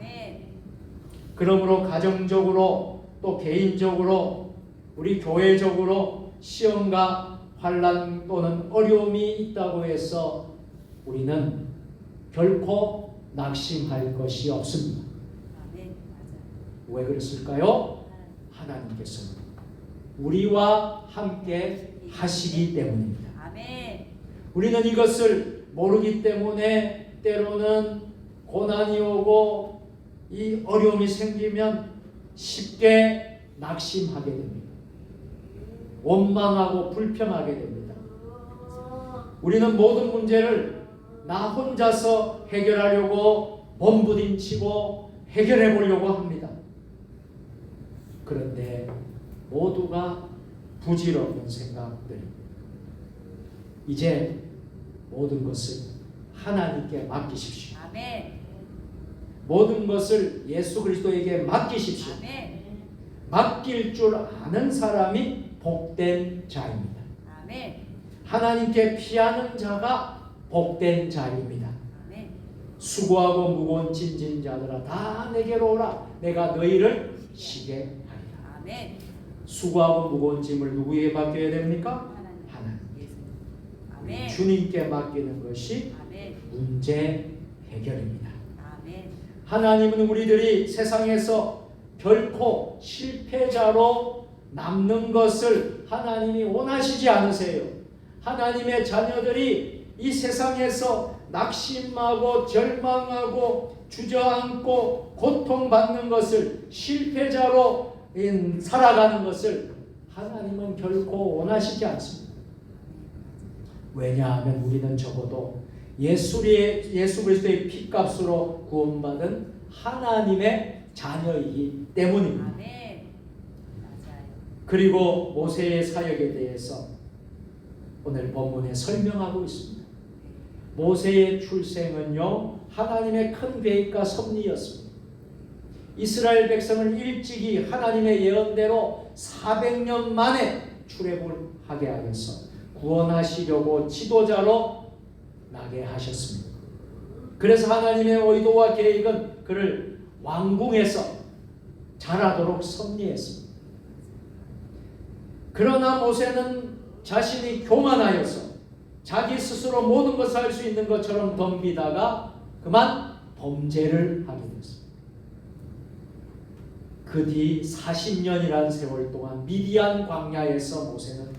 그러므로 가정적으로 또 개인적으로 우리 교회적으로 시험과 환난 또는 어려움이 있다고 해서 우리는 결코 낙심할 것이 없습니다. 왜 그랬을까요? 하나님께서 우리와 함께 하시기 때문입니다. 우리는 이것을 모르기 때문에 때로는 고난이 오고 이 어려움이 생기면 쉽게 낙심하게 됩니다. 원망하고 불평하게 됩니다. 우리는 모든 문제를 나 혼자서 해결하려고 몸부림치고 해결해 보려고 합니다. 그런데 모두가 부질없는 생각들, 이제 모든 것을 하나님께 맡기십시오. 모든 것을 예수 그리스도에게 맡기십시오. 맡길 줄 아는 사람이 복된 자입니다. 아멘. 하나님께 피하는 자가 복된 자입니다. 아멘. 수고하고 무거운 짐진 자들아 다 내게로 오라. 내가 너희를 쉬게 하리라. 아멘. 수고하고 무거운 짐을 누구에게 맡겨야 됩니까? 하나님. 예수님. 아멘. 주님께 맡기는 것이 아멘. 문제 해결입니다. 아멘. 하나님은 우리들이 세상에서 결코 실패자로 남는 것을 하나님이 원하시지 않으세요. 하나님의 자녀들이 이 세상에서 낙심하고 절망하고 주저앉고 고통받는 것을 실패자로 살아가는 것을 하나님은 결코 원하시지 않습니다. 왜냐하면 우리는 적어도 예수 그리스도의 피값으로 구원받은 하나님의 자녀이기 때문입니다. 아멘. 맞아요. 그리고 모세의 사역에 대해서 오늘 본문에 설명하고 있습니다. 모세의 출생은요 하나님의 큰 계획과 섭리였습니다. 이스라엘 백성을 일찍이 하나님의 예언대로 400년 만에 출애굽을 하게 하여서 구원하시려고 지도자로 나게 하셨습니다. 그래서 하나님의 의도와 계획은 그를 왕궁에서 자라도록 섭리했습니다. 그러나 모세는 자신이 교만하여서 자기 스스로 모든 것을 할 수 있는 것처럼 덤비다가 그만 범죄를 하게 됐습니다. 그 뒤 40년이라는 세월 동안 미디안 광야에서 모세는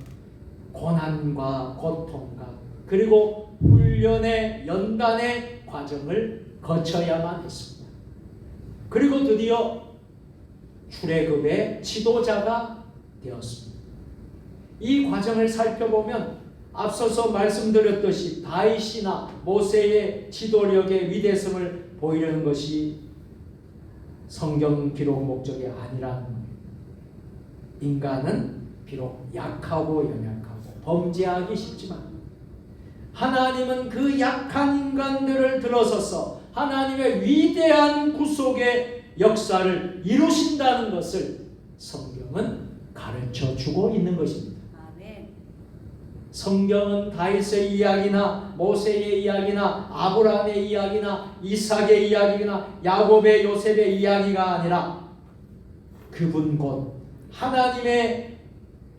고난과 고통과 그리고 훈련의 연단의 과정을 거쳐야만 했습니다. 그리고 드디어 출애굽의 지도자가 되었습니다. 이 과정을 살펴보면 앞서서 말씀드렸듯이 다윗이나 모세의 지도력의 위대성을 보이려는 것이 성경 기록 목적이 아니라는 겁니다. 인간은 비록 약하고 연약하고 범죄하기 쉽지만 하나님은 그 약한 인간들을 들어서서 하나님의 위대한 구속의 역사를 이루신다는 것을 성경은 가르쳐 주고 있는 것입니다. 아멘. 성경은 다윗의 이야기나 모세의 이야기나 아브라함의 이야기나 이삭의 이야기나 야곱의 요셉의 이야기가 아니라 그분 곧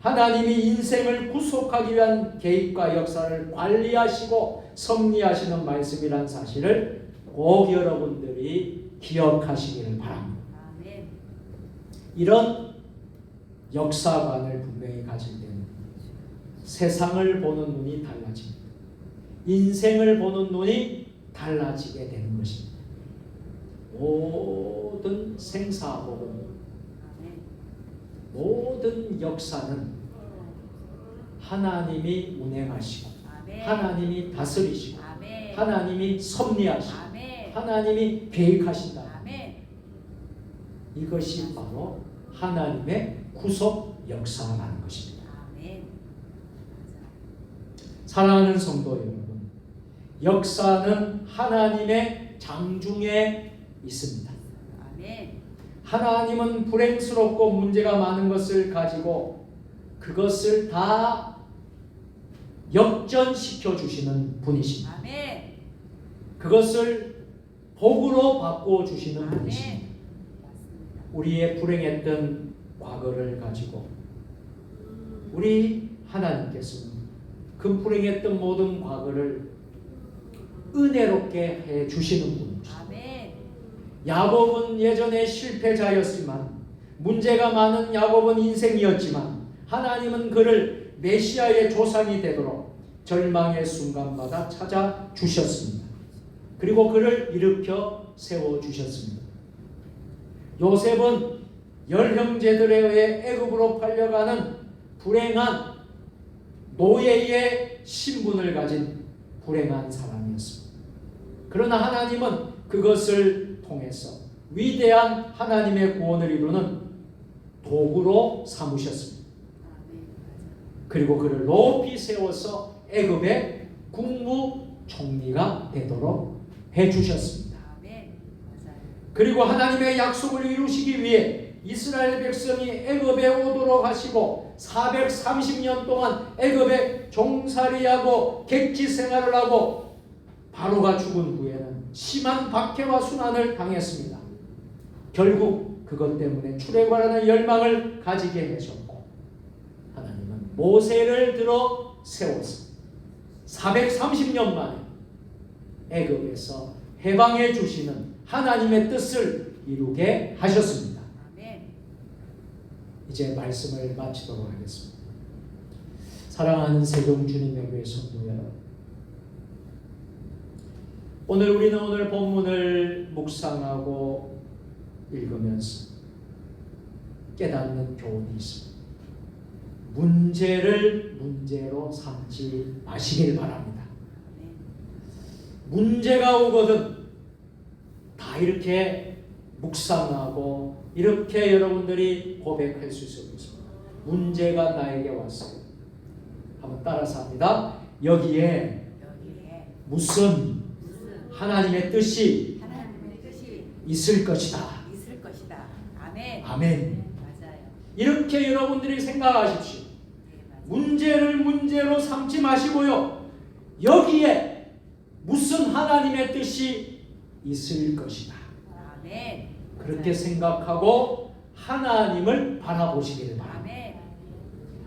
하나님이 인생을 구속하기 위한 계획과 역사를 관리하시고 섭리하시는 말씀이란 사실을 꼭 여러분들이 기억하시기를 바랍니다. 아멘. 이런 역사관을 분명히 가질 때는 세상을 보는 눈이 달라집니다. 인생을 보는 눈이 달라지게 되는 것입니다. 모든 생사복은 아멘. 모든 역사는 하나님이 운행하시고 아멘. 하나님이 다스리시고 아멘. 하나님이 섭리하시고 아멘. 하나님이 계획하신다. 아멘. 이것이 바로 하나님의 구속 역사라는 것입니다. 아멘. 사랑하는 성도 여러분, 역사는 하나님의 장중에 있습니다. 아멘. 하나님은 불행스럽고 문제가 많은 것을 가지고 그것을 다 역전시켜 주시는 분이십니다. 아멘. 그것을 복으로 바꿔 주시는 아멘. 분이십니다. 맞습니다. 우리의 불행했던 과거를 가지고 우리 하나님께서는 그 불행했던 모든 과거를 은혜롭게 해 주시는 분이십니다. 아멘. 야곱은 예전에 실패자였지만 문제가 많은 야곱은 인생이었지만 하나님은 그를 메시아의 조상이 되도록 절망의 순간마다 찾아주셨습니다. 그리고 그를 일으켜 세워주셨습니다. 요셉은 열 형제들에 의해 애굽으로 팔려가는 불행한 노예의 신분을 가진 불행한 사람이었습니다. 그러나 하나님은 그것을 통해서 위대한 하나님의 구원을 이루는 도구로 삼으셨습니다. 아멘. 그리고 그를 높이 세워서 애굽의 국무총리가 되도록 해주셨습니다. 아멘. 맞아요. 그리고 하나님의 약속을 이루시기 위해 이스라엘 백성이 애굽에 오도록 하시고 430년 동안 애굽에 종살이하고 객지 생활을 하고 바로가 죽은 후에는 심한 박해와 순환을 당했습니다. 결국 그것 때문에 출애굽하라는 열망을 가지게 되셨고 하나님은 모세를 들어 세워서 430년 만에 애굽에서 해방해 주시는 하나님의 뜻을 이루게 하셨습니다. 아멘. 이제 말씀을 마치도록 하겠습니다. 사랑하는 세종 주님의 교회 성도 여러분, 오늘 본문을 묵상하고 읽으면서 깨닫는 교훈이 있습니다. 문제를 문제로 삼지 마시길 바랍니다. 문제가 오거든 다 이렇게 묵상하고 이렇게 여러분들이 고백할 수 있을 것입니다. 문제가 나에게 왔어요. 한번 따라서 합니다. 여기에 무슨 하나님의 뜻이 있을 것이다. 아멘. 아멘. 맞아요. 이렇게 여러분들이 생각하십시오. 네, 맞아요. 문제를 문제로 삼지 마시고요. 여기에 무슨 하나님의 뜻이 있을 것이다. 아멘. 그렇게 생각하고 하나님을 바라보시기를 바랍니다. 아멘.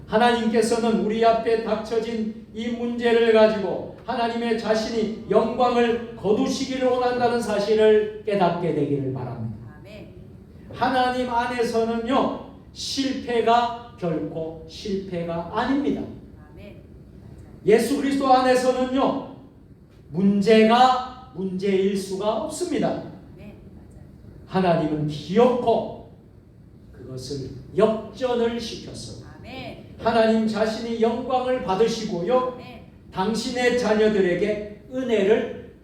하나님께서는 우리 앞에 닥쳐진 이 문제를 가지고 하나님의 자신이 영광을 거두시기를 원한다는 사실을 깨닫게 되기를 바랍니다. 아멘. 하나님 안에서는요, 실패가 결코 실패가 아닙니다. 아멘. 예수 그리스도 안에서는요, 문제가 문제일 수가 없습니다. 아멘. 맞아요. 하나님은 기어코 그것을 역전을 시켰어요. 아멘. 하나님 자신이 영광을 받으시고요, 아멘. 당신의 자녀들에게 은혜를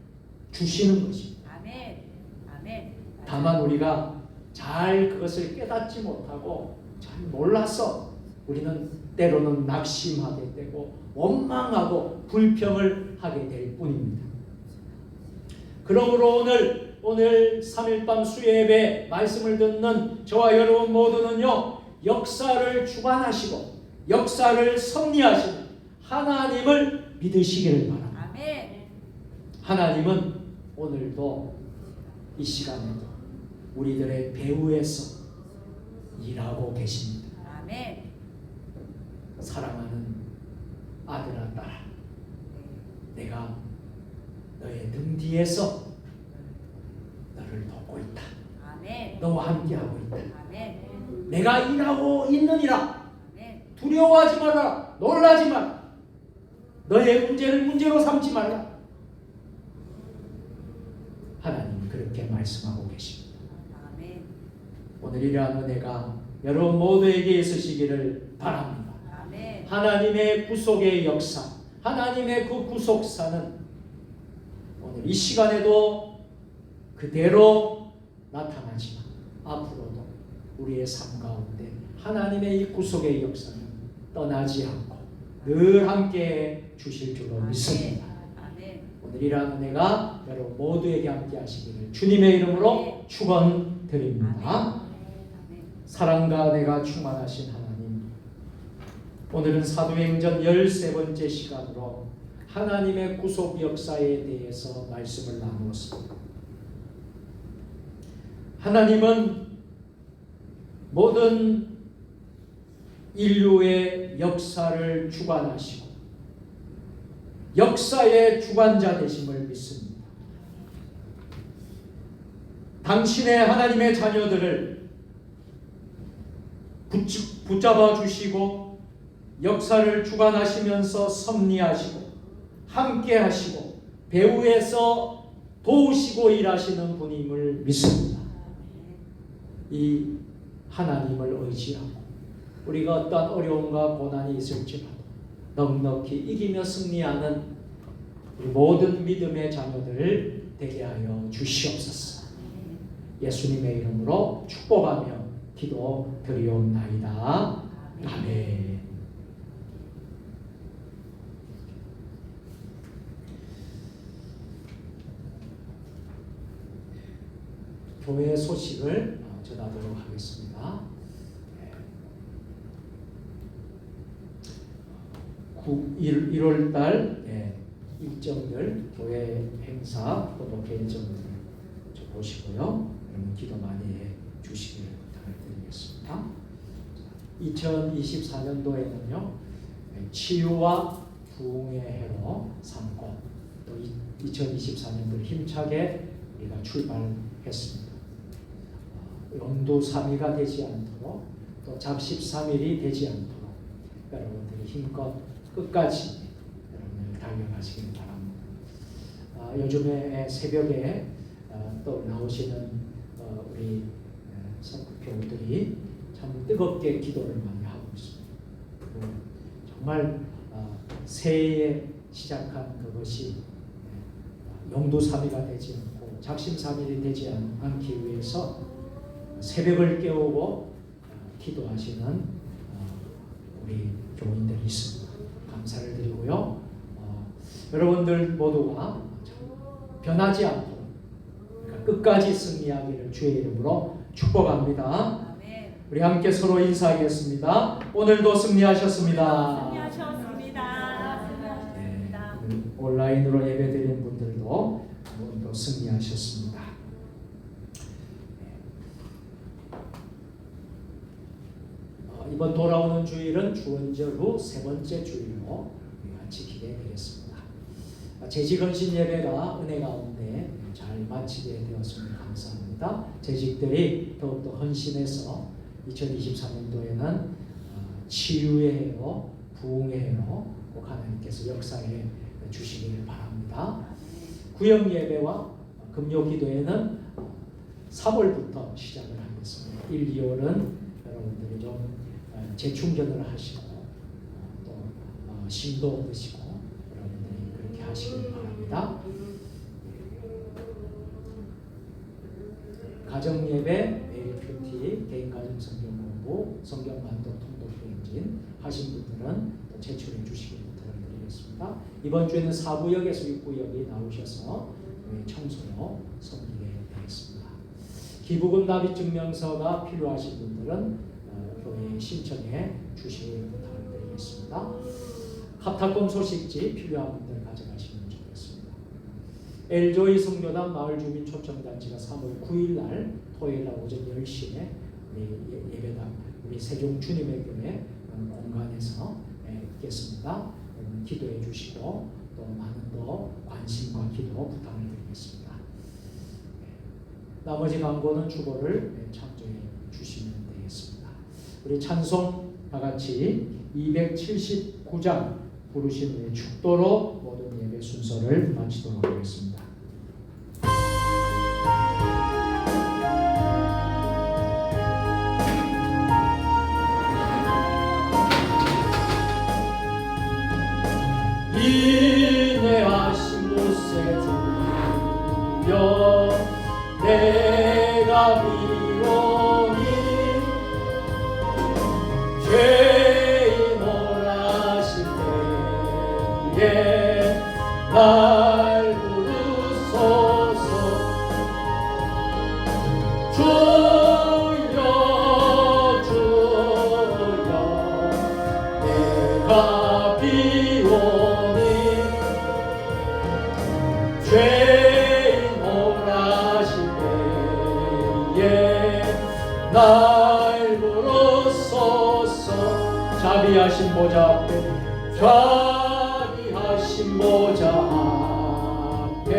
주시는 것입니다. 아멘. 아멘. 다만 우리가 잘 그것을 깨닫지 못하고 잘 몰라서 우리는 때로는 낙심하게 되고 원망하고 불평을 하게 될 뿐입니다. 그러므로 오늘 3일 밤 수예배 말씀을 듣는 저와 여러분 모두는요, 역사를 주관하시고 역사를 섭리하시는 하나님을 믿으시기를 바랍니다. 아멘. 하나님은 오늘도 이 시간에도 우리들의 배후에서 일하고 계십니다. 아멘. 사랑하는 아들아 딸아, 내가 너의 등 뒤에서 너를 돕고 있다. 아멘. 너와 함께하고 있다. 아멘. 내가 일하고 있느니라. 아멘. 두려워하지 말라. 놀라지 말라. 너의 문제를 문제로 삼지 말라. 하나님 그렇게 말씀하고 계십니다. 아멘. 오늘 이러한 은혜가 여러분 모두에게 있으시기를 바랍니다. 아멘. 하나님의 구속의 역사, 하나님의 그 구속사는 오늘 이 시간에도 그대로 나타나지만 앞으로도 우리의 삶 가운데 하나님의 이 구속의 역사는 떠나지 않고 늘 함께 주실 줄로 믿습니다. 아멘. 오늘 이러한 은혜가 여러분 모두에게 함께 하시기를 주님의 이름으로 축원드립니다. 아멘. 사랑과 은혜가 충만하신 하나님, 오늘은 사도행전 13번째 시간으로 하나님의 구속 역사에 대해서 말씀을 나누었습니다. 하나님은 모든 인류의 역사를 주관하시고 역사의 주관자 되심을 믿습니다. 당신의 하나님의 자녀들을 붙잡아 주시고 역사를 주관하시면서 섭리하시고 함께 하시고 배후에서 도우시고 일하시는 분임을 믿습니다. 이 하나님을 의지하고 우리가 어떠한 어려움과 고난이 있을지라도 넉넉히 이기며 승리하는 우리 모든 믿음의 자녀들 되게 하여 주시옵소서. 예수님의 이름으로 축복하며 기도 드리옵나이다. 아멘. 교회 소식을 전하도록 하겠습니다. 1월달 일정들, 교회 행사, 또 개인정들 좀 보시고요. 여러분 기도 많이 해 주시기를 부탁을 드리겠습니다. 2024년도에는요 치유와 부흥의 해로 삼고 또 2024년도를 힘차게 우리가 출발했습니다. 영두삼위가 되지 않도록 또 잡십삼일이 되지 않도록 여러분들이 힘껏 끝까지 여러분들 달려가시길 바랍니다. 요즘에 새벽에 또 나오시는 우리 성교우들이 참 뜨겁게 기도를 많이 하고 있습니다. 정말 새해에 시작한 그것이 영두삼위가 되지 않고 작심삼일이 되지 않기 위해서 새벽을 깨우고 기도하시는 우리 교인들이 있습니다. 감사를 드리고요. 여러분들 모두가 변하지 않도록 그러니까 끝까지 승리하기를 주의 이름으로 축복합니다. 아멘. 우리 함께 서로 인사하겠습니다. 오늘도 승리하셨습니다. 승리하셨습니다. 승리하셨습니다. 네, 온라인으로 예배드리는 분들도 오늘도 승리하셨습니다. 이번 돌아오는 주일은 주원절 후 세 번째 주일로 같이 기대드리겠습니다. 재직헌신 예배가 은혜 가운데 잘 마치게 되었으면 감사합니다. 재직들이 더욱더 헌신해서 2023년도에는 치유의 해로 부흥의 해로 꼭 하나님께서 역사해 주시기를 바랍니다. 구역 예배와 금요 기도회는 3월부터 시작을 하겠습니다. 1, 2월은 여러분들이 좀 재충전을 하시고 또 심도 얻으시고 여러분들이 그렇게 하시길 바랍니다. 가정예배, 매일 큐티, 개인 가정 성경 공부, 성경 반독 통독 행진 하신 분들은 또 제출해 주시기를 부탁드리겠습니다. 이번 주에는 4구역에서 6구역이 나오셔서 청소로 섬기게 되겠습니다. 기부금 납입 증명서가 필요하신 분들은 교회에 신청해 주시기를 부탁드리겠습니다. 카타콤 소식지 필요한 분들 가져가시면 좋겠습니다. 엘조이 성교단 마을주민 초청단체가 3월 9일 날 토요일 날 오전 10시에 우리 예배당 우리 세종 주님의 교회 공간에서 있겠습니다. 기도해 주시고 또 많은 더 관심과 기도 부탁을 드리겠습니다. 나머지 광고는 주보를 참조해 주시면 되겠습니다. 우리 찬송 다같이 279장 부르신 후에 축도로 모든 예배 순서를 마치도록 하겠습니다. 인내하신 모세 주여 내가 미워니 죄인 오라실 때에 날 부르소서 주여 주여 내가 비오니 죄인 오라실 때에 날 부르소서 자비하신 보좌 앞에 자비하신 보좌 앞에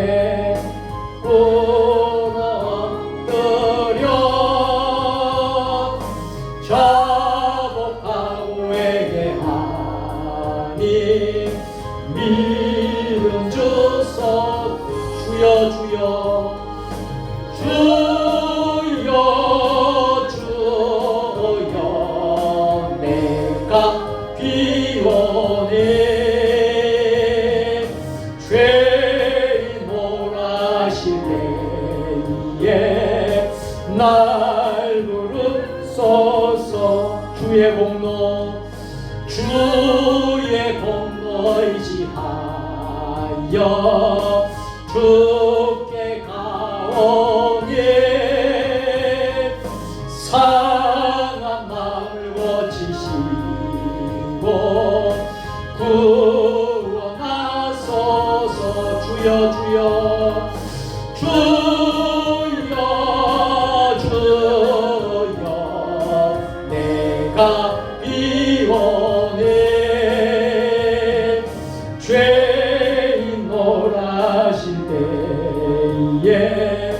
꿇어엎드려 자복하고 회개하니 믿음 주소 주여 주여 주여 주여 내가 비오니 죄인 오라실 때에 날 부르소서 주의 공로 의지하여 주께 가오니 주여 주여 주여 주여 내가 비오네 죄인 놀라실 때에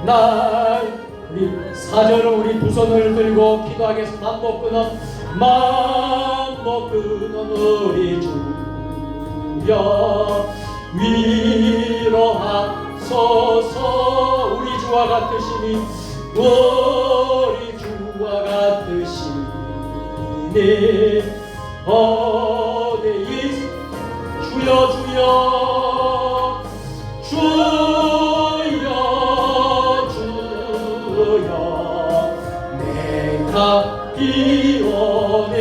날 우리 사절로 우리 두 손을 들고 기도하겠습니다. 맘 먹는 우리 주여 위로하소서. 우리 주와 같으시니 우리 주와 같으시니 어디에 주여 주여 주여 주여 내가 비오네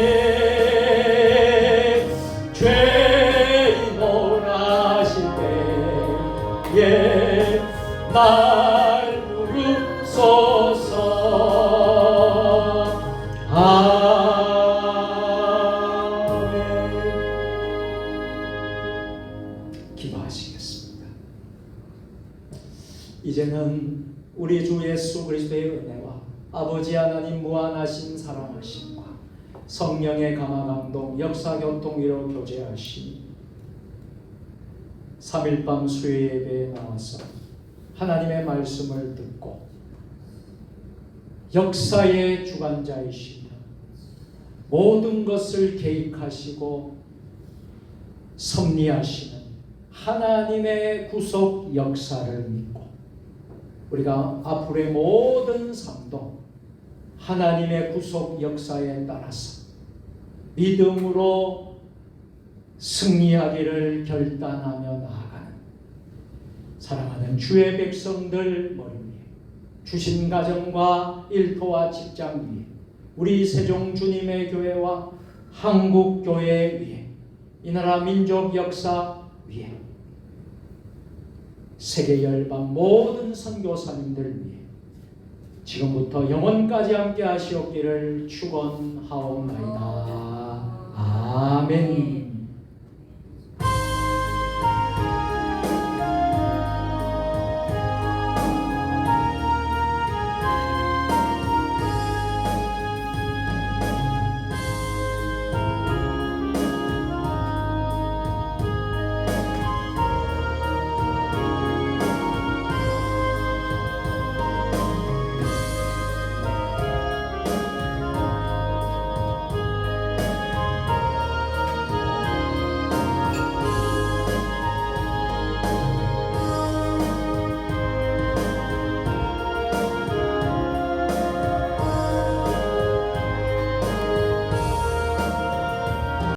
죄인 오라실 때에 날 부르소서. 아멘. 기도하시겠습니다. 이제는 우리 주 예수 그리스도의 은혜와 아버지 하나님 무한하신 사랑하심과 성령의 강화 감동 역사 교통 위로 교제하시니 3일밤 수요 예배에 나와서 하나님의 말씀을 듣고 역사의 주관자이시며 모든 것을 계획하시고 섭리하시는 하나님의 구속 역사를 믿고 우리가 앞으로의 모든 삶도 하나님의 구속 역사에 따라서 믿음으로 승리하기를 결단하며 나아가는 사랑하는 주의 백성들 머리 위에 주신 가정과 일터와 직장 위에 우리 세종 주님의 교회와 한국 교회 위에 이 나라 민족 역사 위에 세계 열방 모든 선교사님들 위해 지금부터 영원까지 함께 하시옵기를 축원하옵나이다. 아멘.